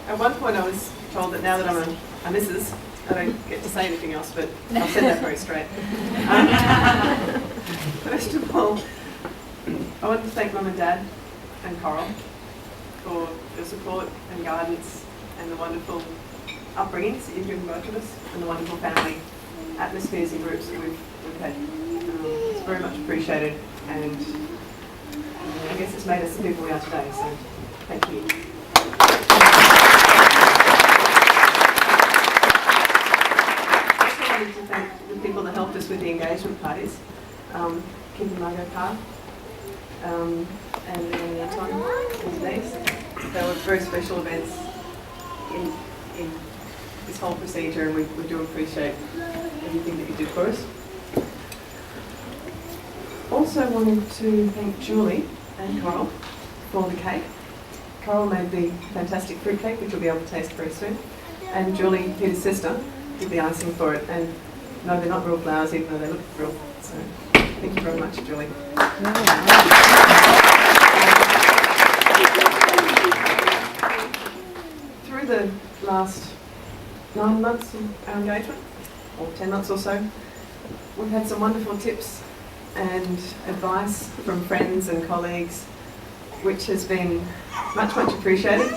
At one point I was told that now that I'm a Mrs., I don't get to say anything else, but I've said that very straight. First of all, I want to thank Mum and Dad and Coral for your support and guidance and the wonderful upbringings that you've given both of us and the wonderful family atmospheres and groups that we've had. It's very much appreciated, and I guess it's made us the people we are today, so thank you. I wanted to thank the people that helped us with the engagement parties, Kim and Margot Carr, and Leonie Anton and Denise. They were very special events in this whole procedure, and we do appreciate everything that you did for us. Also wanted to thank Julie and Coral for the cake. Coral made the fantastic fruit cake, which you'll be able to taste very soon. And Julie, Peter's sister, did the icing for it. And no, they're not real flowers, even though they look real. So thank you very much, Julie. Through the last 9 months of our engagement, or 10 months or so, we've had some wonderful tips and advice from friends and colleagues, which has been much, much appreciated.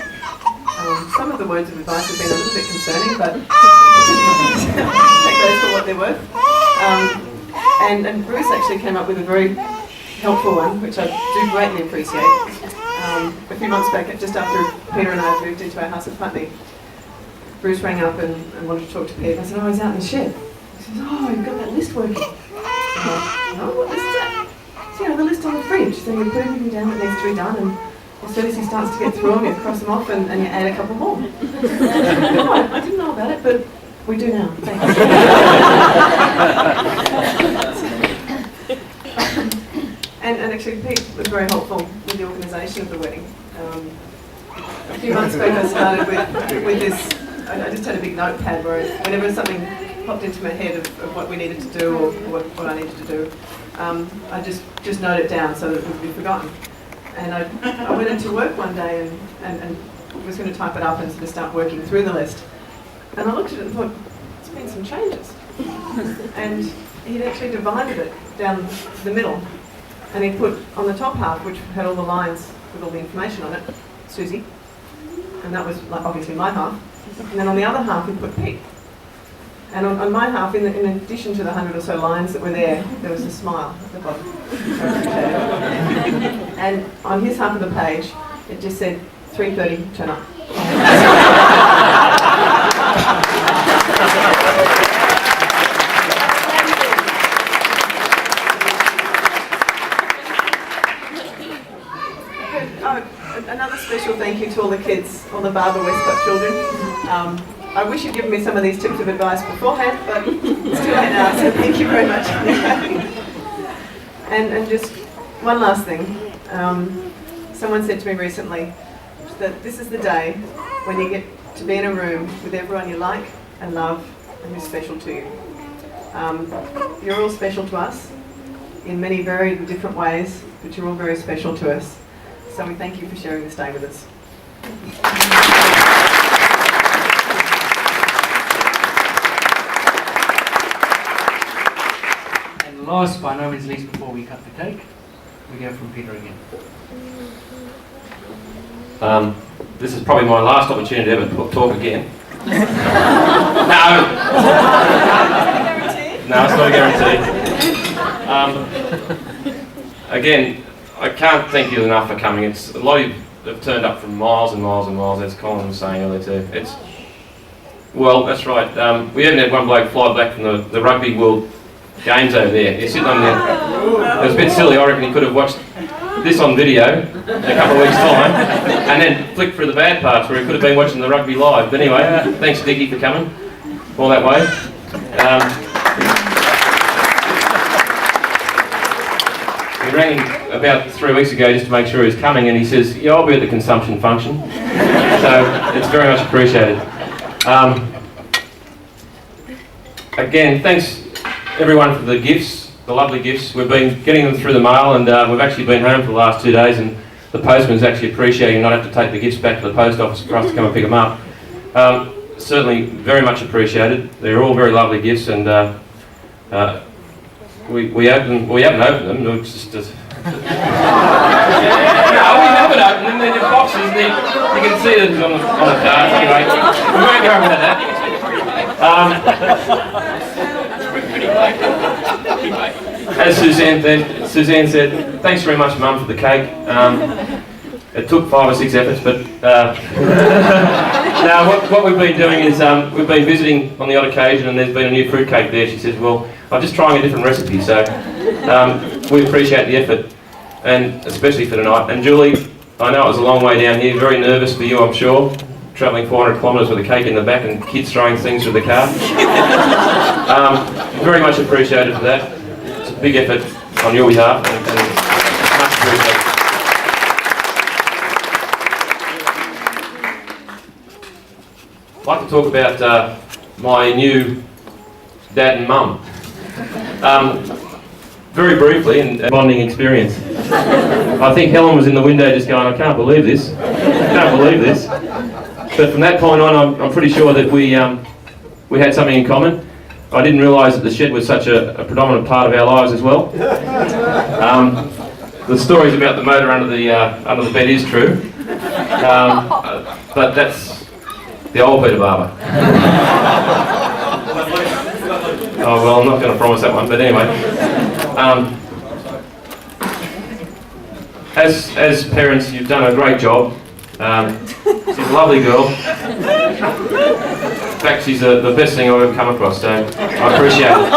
Some of the words of advice have been a little bit concerning, but take those for what they're worth. And Bruce actually came up with a very helpful one, which I do greatly appreciate. A few months back, just after Peter and I moved into our house at Putney, Bruce rang up and wanted to talk to Peter. I said, oh, he's out in the shed. He says, oh, you've got that list working. Oh, what list is that? So, the list on the fridge. So you put everything down that needs to be done, and as soon as he starts to get through them, you cross them off and you add a couple more. Oh, I didn't know about it, but we do now. Thanks. And actually, Pete was very helpful with the organisation of the wedding. A few months back, I started with this. I just had a big notepad where whenever something popped into my head of what we needed to do or what I needed to do, I just note it down so that it wouldn't be forgotten. And I went into work one day and was going to type it up and sort of start working through the list. And I looked at it and thought, there's been some changes. And he'd actually divided it down the middle. And he put on the top half, which had all the lines with all the information on it, Susie. And that was obviously my half. And then on the other half, he put Pete. And on my half, in addition to the 100 or so lines that were there was a smile at the bottom. And on his half of the page, it just said, 3:30, turn up. Another special thank you to all the kids, all the Barbara Westcott children. I wish you'd given me some of these tips of advice beforehand, but it's too late now, so thank you very much. And just one last thing. Someone said to me recently that this is the day when you get to be in a room with everyone you like and love and who's special to you. You're all special to us in many very different ways, but you're all very special to us. So we thank you for sharing this day with us. And last, by no means least, before we cut the cake, we go from Peter again. This is probably my last opportunity to ever talk again. No, it's not a guarantee. Again, I can't thank you enough for coming. It's a lot of you have turned up from miles and miles and miles, as Colin was saying earlier too. Well, that's right. We even had one bloke fly back from the Rugby World Games over there. He's sitting on there. It was a bit silly. I reckon he could have watched this on video in a couple of weeks' time and then flicked through the bad parts where he could have been watching the rugby live. But anyway, thanks Dickie for coming all that way. We rang him about 3 weeks ago just to make sure he was coming, and he says, yeah, I'll be at the consumption function. So it's very much appreciated. Again, thanks everyone for the gifts, the lovely gifts. We've been getting them through the mail, and we've actually been home for the last 2 days, and the postman's actually appreciating not have to take the gifts back to the post office for us to come and pick them up. Certainly very much appreciated. They're all very lovely gifts, and we haven't opened them. It's just no, we haven't opened them. They're in boxes. You can see them on the cards. Anyway, we won't go over that. As Suzanne said, thanks very much, Mum, for the cake. It took 5 or 6 efforts, but now what we've been doing is we've been visiting on the odd occasion, and there's been a new fruit cake there. She says, well, I'm just trying a different recipe, so we appreciate the effort, and especially for tonight. And Julie, I know it was a long way down here, very nervous for you, I'm sure, travelling 400 kilometres with a cake in the back and kids throwing things through the car. Very much appreciated for that. It's a big effort on your behalf, and much appreciated. I'd like to talk about my new dad and mum. Very briefly, and a bonding experience. I think Helen was in the window just going, I can't believe this. I can't believe this. But from that point on, I'm pretty sure that we had something in common. I didn't realise that the shed was such a predominant part of our lives as well. The stories about the motor under the bed is true. But that's the old Peter Barber. Oh well, I'm not going to promise that one, but anyway. As parents, you've done a great job. She's a lovely girl. In fact, she's the best thing I've ever come across, so I appreciate it.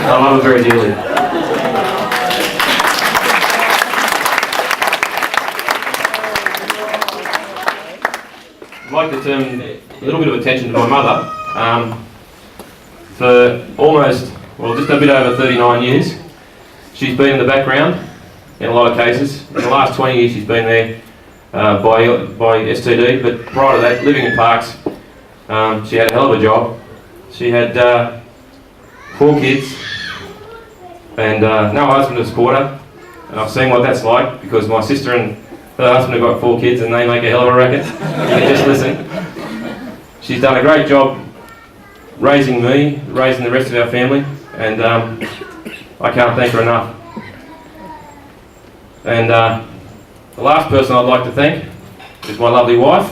I love her very dearly. I'd like to turn a little bit of attention to my mother. For almost, well, just a bit over 39 years, she's been in the background in a lot of cases. In the last 20 years, she's been there by STD, but prior to that, living in Parks, she had a hell of a job. She had 4 kids and no husband to support her. And I've seen what that's like, because my sister and her husband have got 4 kids and they make a hell of a racket. You can just listen. She's done a great job raising me, raising the rest of our family, and I can't thank her enough. And the last person I'd like to thank is my lovely wife.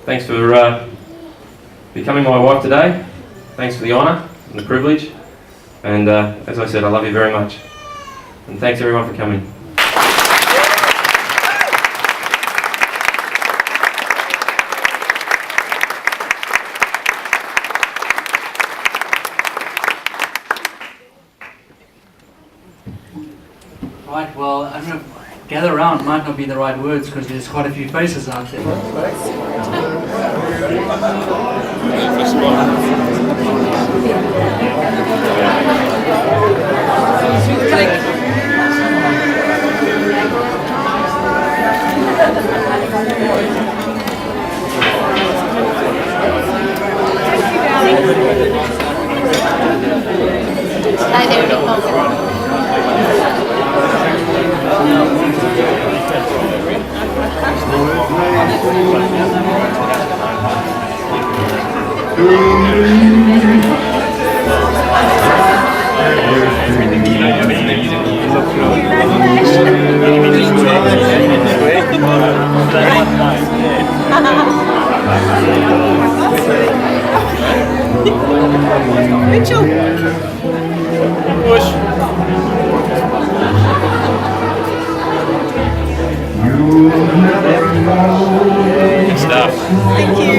Thanks for becoming my wife today. Thanks for the honour and the privilege. And as I said, I love you very much. And thanks everyone for coming. Right, well, I don't know, gather around might not be the right words because there's quite a few faces out there. Mitchell. Push. Good stuff. Thank you.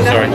Sorry.